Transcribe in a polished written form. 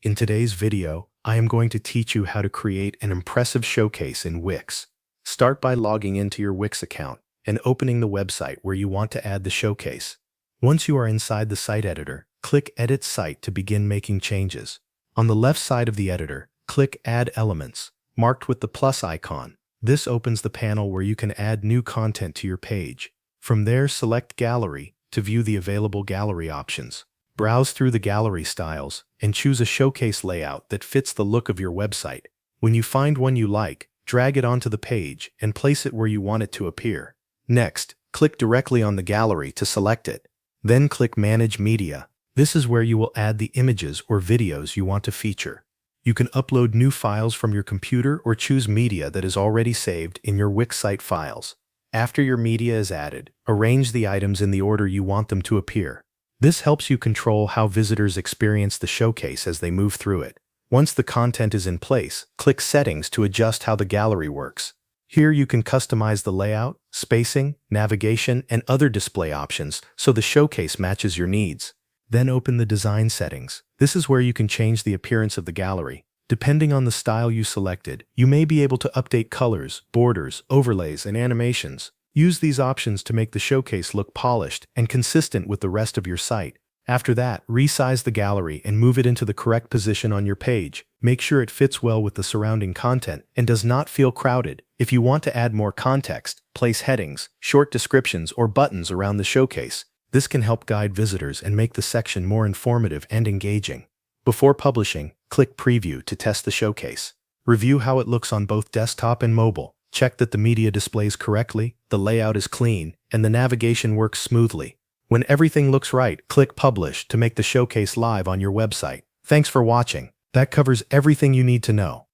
In today's video, I am going to teach you how to create an impressive showcase in Wix. Start by logging into your Wix account and opening the website where you want to add the showcase. Once you are inside the site editor, click Edit Site to begin making changes. On the left side of the editor, click Add Elements, marked with the plus icon. This opens the panel where you can add new content to your page. From there, select Gallery to view the available gallery options. Browse through the gallery styles and choose a showcase layout that fits the look of your website. When you find one you like, drag it onto the page and place it where you want it to appear. Next, click directly on the gallery to select it. Then click Manage Media. This is where you will add the images or videos you want to feature. You can upload new files from your computer or choose media that is already saved in your Wix site files. After your media is added, arrange the items in the order you want them to appear. This helps you control how visitors experience the showcase as they move through it. Once the content is in place, click Settings to adjust how the gallery works. Here you can customize the layout, spacing, navigation, and other display options so the showcase matches your needs. Then open the Design settings. This is where you can change the appearance of the gallery. Depending on the style you selected, you may be able to update colors, borders, overlays, and animations. Use these options to make the showcase look polished and consistent with the rest of your site. After that, resize the gallery and move it into the correct position on your page. Make sure it fits well with the surrounding content and does not feel crowded. If you want to add more context, place headings, short descriptions, or buttons around the showcase. This can help guide visitors and make the section more informative and engaging. Before publishing, click Preview to test the showcase. Review how it looks on both desktop and mobile. Check that the media displays correctly, the layout is clean, and the navigation works smoothly. When everything looks right, click Publish to make the showcase live on your website. Thanks for watching. That covers everything you need to know.